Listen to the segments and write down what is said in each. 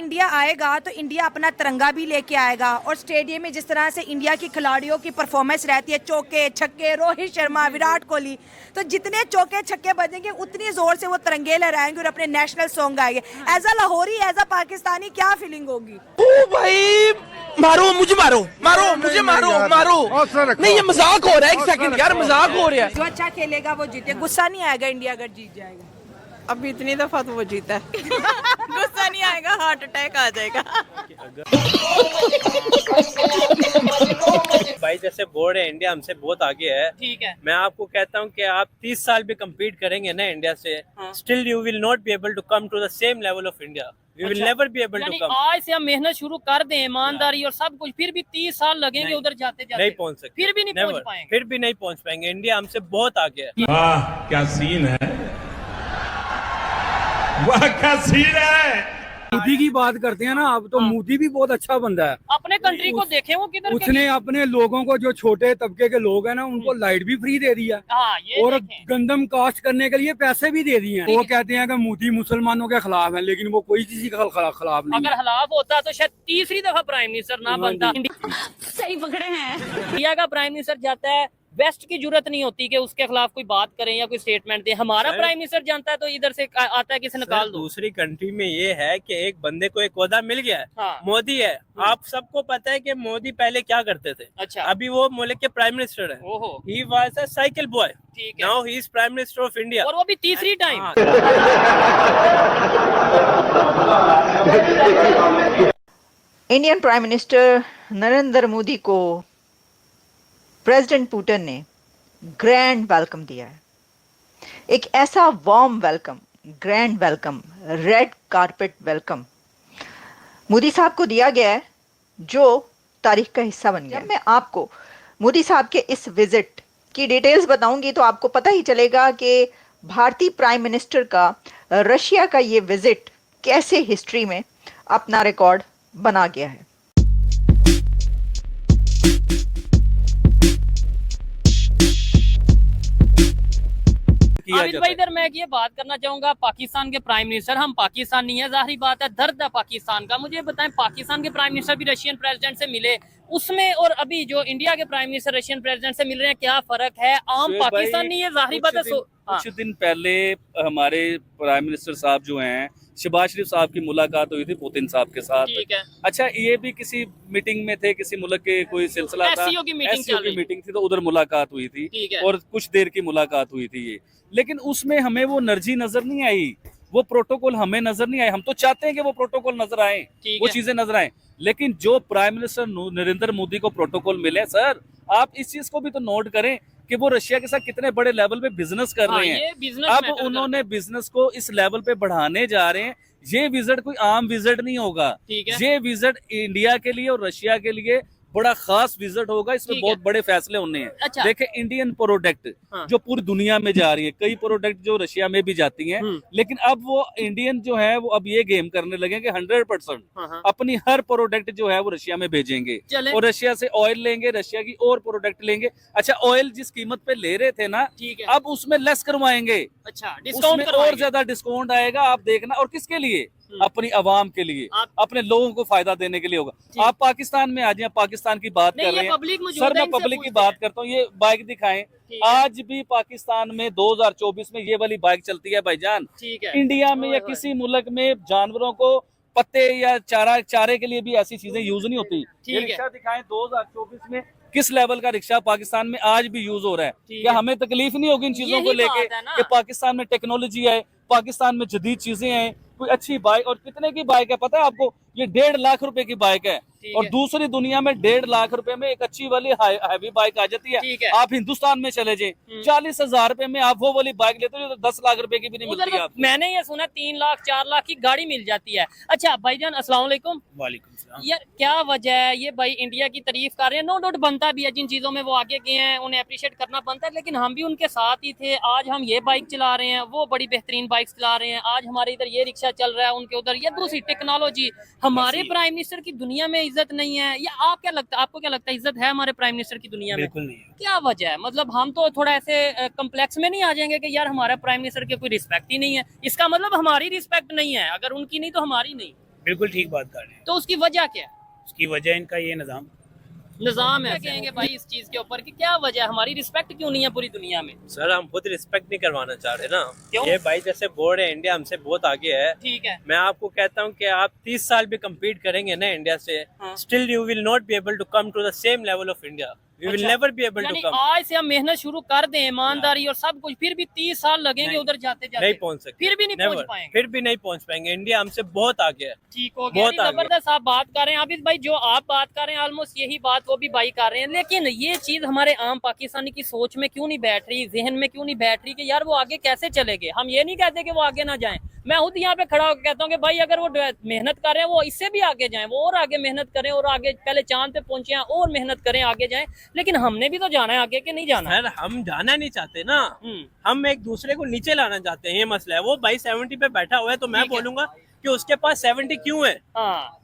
India आएगा तो India अपना तिरंगा भी लेके आएगा और स्टेडियम में जिस तरह से इंडिया की खिलाड़ियों की परफॉर्मेंस रहती है, चौके छक्के, रोहित शर्मा, विराट कोहली, तो जितने चौके छक्के बजेंगे उतनी जोर से वो तिरंगे लहराएंगे और अपने नेशनल सॉन्ग गाएंगे। As a Lahori, as a Pakistani क्या फीलिंग होगी? ओ भाई, मारो मुझे, मारो मारो मुझे, मारो मारो। नहीं, ये मजाक हो रहा है, एक सेकंड यार, मजाक हो रहा है। जो अच्छा खेलेगा वो जीते, गुस्सा नहीं आएगा इंडिया अगर जीत जाएगा? अब इतनी दफा तो वो जीता है। गुस्सा नहीं आएगा, हार्ट अटैक आ जाएगा। भाई जैसे बोर्ड है, इंडिया हमसे बहुत आगे है। ठीक है, मैं आपको कहता हूँ कि आप 30 साल भी कम्पीट करेंगे ना इंडिया से, still you will not be able to come to the same level of India. We will never be able to come. आज से हम मेहनत शुरू कर दें, ईमानदारी और सब कुछ, फिर भी 30 साल लगेंगे उधर जाते जाते, नहीं पहुंच सकते, फिर भी नहीं पहुंच पाएंगे, फिर भी नहीं पहुंच पाएंगे। इंडिया हमसे बहुत आगे है। वाह क्या सीन है, वाह क्या सीन है। मोदी की बात करते हैं ना, अब तो मोदी भी बहुत अच्छा बंदा है। अपने कंट्री को देखें, वो किधर उसने अपने लोगों को, जो छोटे तबके के लोग हैं ना, उनको लाइट भी फ्री दे दिया ये और देखें। गंदम कास्ट करने के लिए पैसे भी दे दिए हैं। वो कहते हैं कि मोदी मुसलमानों के खिलाफ है, लेकिन वो कोई किसी के खिलाफ नहीं अगर है। खिलाफ होता तो शायद तीसरी दफा प्राइम मिनिस्टर ना बनता। सही पकड़े हैं। इंडिया का प्राइम मिनिस्टर जाता है, वेस्ट की जरूरत नहीं होती कि उसके खिलाफ कोई बात करें या कोई स्टेटमेंट दे। हमारा प्राइम मिनिस्टर जानता है तो इधर से आता है कि इसे निकाल दो। दूसरी कंट्री में ये है कि एक बंदे को एक ओहदा मिल गया है, हाँ। मोदी है। आप सबको पता है कि मोदी पहले क्या करते थे। अच्छा, अभी वो मुल्क के प्राइम मिनिस्टर है। ओहो, he was a cycle boy, ठीक है। Now he is prime minister of India, और वो भी तीसरी time. Indian prime minister Narendra Modi को प्रेसिडेंट पुतिन ने ग्रैंड वेलकम दिया है। एक ऐसा warm welcome, grand welcome, red carpet welcome Modi साहब को दिया गया है, जो तारीख का हिस्सा बन गया। जब मैं आपको मोदी साहब के इस विजिट की डिटेल्स बताऊंगी तो आपको पता ही चलेगा कि भारतीय प्राइम मिनिस्टर का रशिया का ये विजिट कैसे हिस्ट्री में अपना रिकॉर्ड बना गया है। आमिर भाई, इधर मैं ये बात करना चाहूंगा, पाकिस्तान के प्राइम मिनिस्टर, हम पाकिस्तानी है, जाहिर बात है, दर्द है पाकिस्तान का। मुझे बताएं, पाकिस्तान के प्राइम मिनिस्टर भी रशियन प्रेसिडेंट से मिले, उसमें और अभी जो इंडिया के प्राइम मिनिस्टर रशियन प्रेसिडेंट से मिल रहे हैं, क्या फर्क है? आम पाकिस्तानी है, जाहिर बात है। कुछ दिन पहले हमारे प्राइम मिनिस्टर साहब जो हैं, शहबाज शरीफ साहब की मुलाकात हुई थी पुतिन साहब के साथ। ठीक है। अच्छा, ये भी किसी मीटिंग में थे, किसी मुल्क के कोई सिलसिला था, SCO की मीटिंग थी, तो उधर मुलाकात हुई थी। ठीक है। और कुछ देर की मुलाकात हुई थी ये, लेकिन उसमें हमें वो एनर्जी नजर नहीं आई, वो प्रोटोकॉल हमें नजर नहीं आए। हम तो चाहते हैं कि वो प्रोटोकॉल नजर आए, वो चीजें नजर आए, लेकिन जो प्राइम मिनिस्टर नरेंद्र मोदी को प्रोटोकॉल मिले, सर आप इस चीज को भी तो नोट करें कि वो रशिया के साथ कितने बड़े लेवल पे बिजनेस कर रहे हैं। अब उन्होंने बिजनेस को इस लेवल पे बढ़ाने जा रहे हैं। ये विजिट कोई आम विजिट नहीं होगा, ये विजिट इंडिया के लिए और रशिया के लिए बड़ा खास विजिट होगा। इसमें बहुत बड़े फैसले होने हैं। अच्छा। देखे, इंडियन प्रोडक्ट जो पूरी दुनिया में जा रही है, कई प्रोडक्ट जो रशिया में भी जाती हैं, लेकिन अब वो इंडियन जो है वो अब ये गेम करने लगे कि 100% अपनी हर प्रोडक्ट जो है वो रशिया में भेजेंगे और रशिया से ऑयल लेंगे, रशिया की और प्रोडक्ट लेंगे। अच्छा, ऑयल जिस कीमत पे ले रहे थे ना, अब उसमें लेस करवाएंगे। अच्छा, उसमें और ज्यादा डिस्काउंट आएगा, आप देखना। और किसके लिए? अपनी आवाम के लिए, अपने लोगों को फायदा देने के लिए होगा। आप पाकिस्तान में आ जाए, पाकिस्तान की बात कर रहे हैं सर, मैं पब्लिक की बात करता हूँ। ये बाइक दिखाएं, आज भी पाकिस्तान में 2024 में ये वाली बाइक चलती है भाईजान। इंडिया में या किसी मुल्क में जानवरों को पत्ते या चारे के लिए भी ऐसी चीजें यूज नहीं होती। ये रिक्शा दिखाएं 2024 में किस लेवल का रिक्शा पाकिस्तान में आज भी यूज हो रहा है। क्या हमें तकलीफ नहीं होगी इन चीजों को लेके कि पाकिस्तान में टेक्नोलॉजी है, पाकिस्तान में जदीद चीजें हैं, कोई अच्छी बाइक। और कितने की बाइक है पता है आपको? ये 1.5 लाख रुपए की बाइक है। और दूसरी दुनिया में 1.5 लाख रुपए में एक अच्छी वाली हैवी बाइक आ जाती है। आप हिंदुस्तान में चले जाएं, 40,000 रुपए में आप वो वाली बाइक लेते हो तो 10 लाख रुपए की भी नहीं मिलती है। मैंने ये सुना 3 लाख 4 लाख की गाड़ी मिल जाती है। अच्छा भाईजान, अस्सलाम वालेकुम। वालेकुम सलाम। यार क्या वजह है, ये भाई इंडिया की तारीफ कर रहे हैं, नो डाउट बनता भी है, जिन चीजों में वो आगे गए हैं उन्हें अप्रिशिएट करना बनता है, लेकिन हम भी उनके साथ ही थे। आज हम ये बाइक चला रहे हैं, वो बड़ी बेहतरीन बाइक चला रहे हैं। आज हमारे इधर ये रिक्शा चल रहा है, उनके उधर ये दूसरी टेक्नोलॉजी। हमारे प्राइम मिनिस्टर की दुनिया में इज्जत नहीं है, या आप क्या लगता है, आपको क्या लगता है इज्जत है हमारे प्राइम मिनिस्टर की दुनिया में? बिल्कुल नहीं है। क्या वजह है? मतलब हम तो थोड़ा ऐसे कम्प्लेक्स में नहीं आ जाएंगे कि यार हमारा प्राइम मिनिस्टर की कोई रिस्पेक्ट ही नहीं है? इसका मतलब हमारी रिस्पेक्ट नहीं है, अगर उनकी नहीं तो हमारी नहीं। बिल्कुल ठीक बात कर रहे हैं। तो उसकी वजह क्या है? उसकी वजह इनका ये निजाम है। कहेंगे भाई इस चीज के ऊपर कि क्या वजह है, हमारी रिस्पेक्ट क्यों नहीं है पूरी दुनिया में? सर हम खुद रिस्पेक्ट नहीं करवाना चाह रहे ना। क्यों? ये भाई जैसे बोर्ड है, इंडिया हमसे बहुत आगे है। ठीक है। मैं आपको कहता हूँ कि आप 30 साल भी कम्पीट करेंगे ना इंडिया से, हाँ। Still you will not be able to come to the same level of India. We will अच्छा। नेवर बी एबल टू यानी कम। आज से हम मेहनत शुरू कर दें, ईमानदारी और सब कुछ, फिर भी 30 साल लगेंगे नहीं, उधर जाते जाते, नहीं पहुंच सकते, फिर भी नहीं Never, पहुंच पाएंगे। फिर भी नहीं पहुंच पाएंगे। इंडिया हमसे बहुत आगे है। ठीक हो गया, बहुत नहीं, आगे। जबरदस्त आप बात कर रहे हैं आबिद भाई, जो आप बात कर रहे हैं ऑलमोस्ट यही बात वो भी भाई कर रहे हैं। लेकिन ये चीज हमारे आम पाकिस्तानी की सोच में क्यों नहीं बैठ रही, जहन में क्यों नहीं बैठ रही कि यार वो आगे कैसे चलेंगे? हम ये नहीं कहते कि वो आगे ना जाएं, मैं खुद यहाँ पे खड़ा होकर कहता हूँ कि भाई अगर वो मेहनत कर रहे हैं वो इससे भी आगे जाएं, वो और आगे मेहनत करें और आगे पहले चांद पे पहुंचे हैं और मेहनत करें, आगे जाएं। लेकिन हमने भी तो जाना है आगे, कि नहीं जाना? सर हम जाना नहीं चाहते ना, हम एक दूसरे को नीचे लाना चाहते हैं, ये मसला है। वो भाई 70 पे बैठा हुआ है तो मैं बोलूंगा कि उसके पास 70 क्यों है,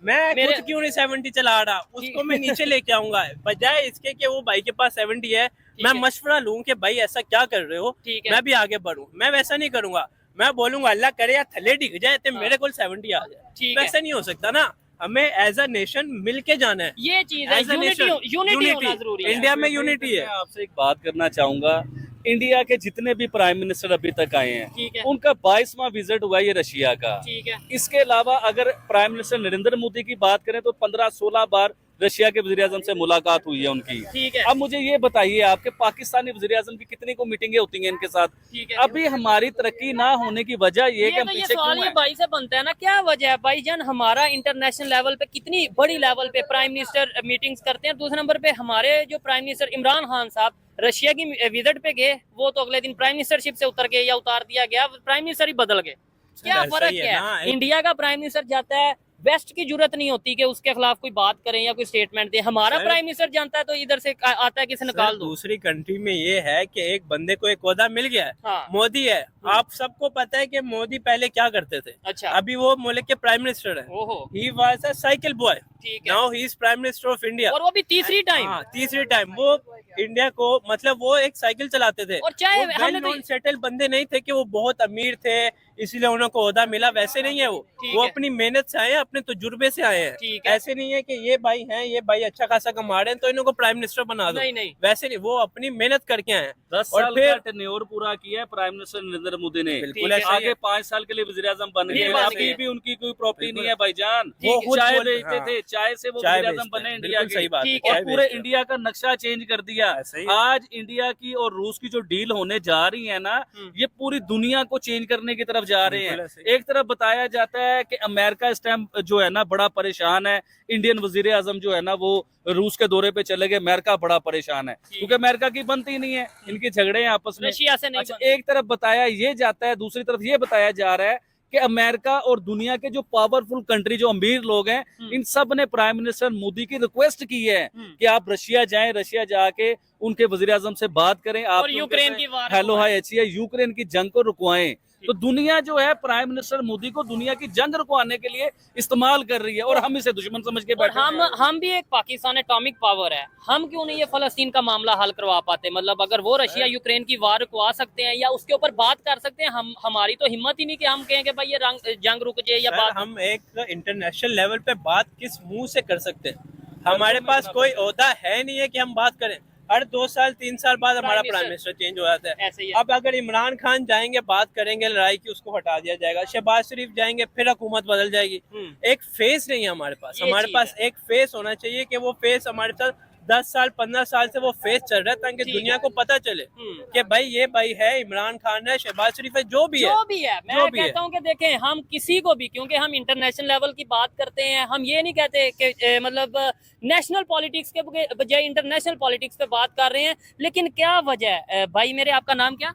मैं खुद क्यों नहीं 70 चला रहा, उसको मैं नीचे लेके आऊंगा। बजाय इसके कि वो भाई के पास 70 है, मैं मशवरा लूं कि भाई ऐसा क्या कर रहे हो, मैं भी आगे बढ़ूं। मैं वैसा नहीं करूंगा, मैं बोलूंगा अल्लाह करे यार थले डिग जाए तो मेरे को 70 आ जाए। वैसा नहीं हो सकता ना, हमें एज अ नेशन मिल के जाना है। ये चीज है, यूनिटी होना जरूरी है। इंडिया में यूनिटी है। मैं आपसे एक बात करना चाहूंगा, इंडिया के जितने भी प्राइम मिनिस्टर अभी तक आए ठीक है। हैं उनका 22वां विजिट हुआ ये रशिया का। ठीक है। इसके अलावा अगर प्राइम मिनिस्टर नरेंद्र मोदी की बात करें तो 15-16 बार रशिया के वजीर आजम से मुलाकात हुई है उनकी। ठीक है। अब मुझे ये बताइए, आपके पाकिस्तानी वजीर आजम की कितनी को मीटिंगें होती हैं इनके साथ? ठीक है। अभी हमारी तरक्की ना होने की वजह ये कि हम तो ये पीछे सवाल क्यों ये हैं? भाई से बनता है ना, क्या वजह है भाईजान? हमारा इंटरनेशनल लेवल पे कितनी बड़ी लेवल पे प्राइम मिनिस्टर मीटिंग्स करते हैं। दूसरे नंबर पे हमारे जो प्राइम मिनिस्टर इमरान खान साहब रशिया की विजिट पे गए, वो तो अगले दिन प्राइम मिनिस्टरशिप से उतर गए या उतार दिया गया, प्राइम मिनिस्टर ही बदल गए। क्या फर्क है? इंडिया का प्राइम मिनिस्टर जाता है, वेस्ट की जरूरत नहीं होती कि उसके खिलाफ कोई बात करें या कोई स्टेटमेंट दे। हमारा प्राइम मिनिस्टर जानता है तो इधर से आता है, किसे निकाल दो। दूसरी कंट्री में ये है कि एक बंदे को एक ओहदा मिल गया है, हाँ। मोदी है। आप सबको पता है कि मोदी पहले क्या करते थे। अच्छा। अभी वो मुल्क के प्राइम मिनिस्टर है। ओहो। He was a cycle boy, ठीक है। Now he is prime minister of India, और वो भी तीसरी टाइम। हाँ, तीसरी टाइम वो इंडिया को, मतलब वो एक साइकिल चलाते थे। और चाहे वो हमने वेल सेटल बंदे नहीं थे कि वो बहुत अमीर थे इसीलिए उनको ओहदा मिला, वैसे नहीं है। वो अपनी मेहनत से आए हैं, अपने तजुर्बे से आए हैं। ऐसे नहीं है कि ये भाई हैं, ये भाई अच्छा खासा कमा रहे हैं तो इनको प्राइम मिनिस्टर बना दो। नहीं। वैसे नहीं, वो अपनी मेहनत करके आए हैं। 10 साल का टेन्योर पूरा किया है प्राइम मिनिस्टर नरेंद्र मोदी ने। बिल्कुल ऐसा ही आगे है। 5 साल के लिए वजीर आजम बन गए, बन अभी गए। भी उनकी कोई प्रॉपर्टी नहीं है भाईजान। वो खुद चाय बोल- बेचते हाँ। थे, चाय से वो चाय वजीर आजम बेचते बने हैं, इंडिया बिल्कुल के। सही बात है, और चाय पूरे बेचते हैं। इंडिया का नक्शा चेंज कर दिया। ऐसा ही है। आज इंडिया की और रूस की जो डील होने जा रही है ना, ये पूरी दुनिया को चेंज करने की तरफ जा रहे बिल्कुल हैं। ऐसे ही। एक तरफ बताया जाता है कि अमेरिका इस टाइम जो है ना बड़ा परेशान है, इंडियन वजीर आजम जो है ना वो रूस के दौरे पे चले गए, अमेरिका बड़ा परेशान है क्योंकि अमेरिका की बनती नहीं है, इनके झगड़े हैं आपस में। रशिया से नहीं अच्छा, एक तरफ बताया ये जाता है, दूसरी तरफ ये बताया जा रहा है कि अमेरिका और दुनिया के जो पावरफुल कंट्री, जो अमीर लोग हैं, इन सब ने प्राइम मिनिस्टर मोदी की रिक्वेस्ट की है कि आप रशिया जाएं, रशिया जाके उनके वजीर आजम से बात करें, आप और यूक्रेन की वार हेलो हाय अच्छी है, यूक्रेन की जंग को रुकवाएं। तो दुनिया जो है प्राइम मिनिस्टर मोदी को दुनिया की जंग रुकवाने के लिए इस्तेमाल कर रही है और हम इसे दुश्मन समझ के और बैठे हैं। हम भी एक पाकिस्तान एटॉमिक पावर है, हम क्यों नहीं ये फलस्तीन का मामला हल करवा पाते? मतलब अगर वो रशिया यूक्रेन की वार रुकवा सकते हैं या उसके ऊपर बात कर सकते हैं, हमारी तो हिम्मत ही नहीं कि हम कहें कि भाई ये जंग रुक जाए या बात। हम एक इंटरनेशनल लेवल पे बात किस मुंह से कर सकते हैं? हमारे पास कोई ओहदा है नहीं है कि हम बात करें। हर 2 साल 3 साल बाद हमारा प्राइम मिनिस्टर चेंज हो जाता है। ऐसे ही है। अब अगर इमरान खान जाएंगे, बात करेंगे लड़ाई की, उसको हटा दिया जाएगा। शहबाज शरीफ जाएंगे, फिर हुकूमत बदल जाएगी। एक फेस नहीं है हमारे पास। ये हमारे चीज़ पास एक फेस होना चाहिए कि वो फेस हमारे साथ 10 साल 15 साल से वो फेस चल रहा है ताकि दुनिया को पता चले कि भाई ये भाई है, इमरान खान है, शहबाज शरीफ है, जो भी है। मैं कहता हूं कि देखें, हम किसी को भी, क्योंकि हम इंटरनेशनल लेवल की बात करते हैं, हम ये नहीं कहते कि मतलब नेशनल पॉलिटिक्स के बजाय इंटरनेशनल पॉलिटिक्स पे बात कर रहे हैं। लेकिन क्या वजह है भाई? मेरे आपका नाम क्या?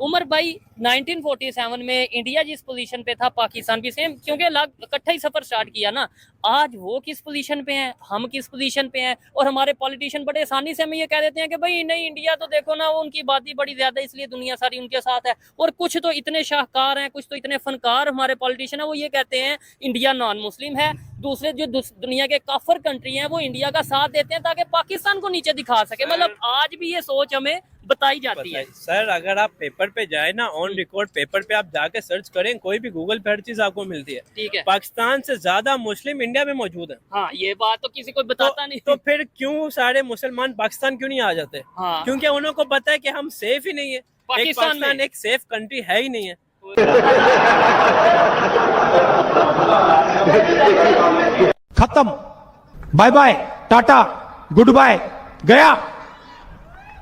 उमर भाई, 1947 में इंडिया जिस पोजीशन पे था, पाकिस्तान भी सेम, क्योंकि इकट्ठा ही सफर स्टार्ट किया ना। आज वो किस पोजीशन पे हैं, हम किस पोजीशन पे हैं, और हमारे पॉलिटिशियन बड़े आसानी से हमें ये कह देते हैं कि भाई नहीं, इंडिया तो देखो ना, वो उनकी आबादी बड़ी ज्यादा, इसलिए दुनिया सारी उनके साथ है। और कुछ तो इतने शाहकार हैं, कुछ तो इतने फनकार हमारे पॉलिटिशियन है, वो ये कहते हैं इंडिया नॉन मुस्लिम है, दूसरे जो दुनिया के काफर कंट्री हैं वो इंडिया का साथ देते हैं ताकि पाकिस्तान को नीचे दिखा सके। मतलब आज भी ये सोच हमें बताई जाती है। सर अगर आप पेपर पे जाए ना, ऑन रिकॉर्ड पेपर पे आप जाके सर्च करें, कोई भी गूगल पे हर चीज आपको मिलती है। ठीक है, पाकिस्तान से ज्यादा मुस्लिम इंडिया में मौजूद है। हाँ ये बात तो किसी को बताता नहीं। तो फिर क्यों सारे मुसलमान पाकिस्तान क्यों नहीं आ जाते? हाँ। क्योंकि उनको पता है कि हम सेफ ही नहीं है। पाकिस्तान एक सेफ कंट्री है ही नहीं है। खत्म, bye bye, tata, goodbye, गया।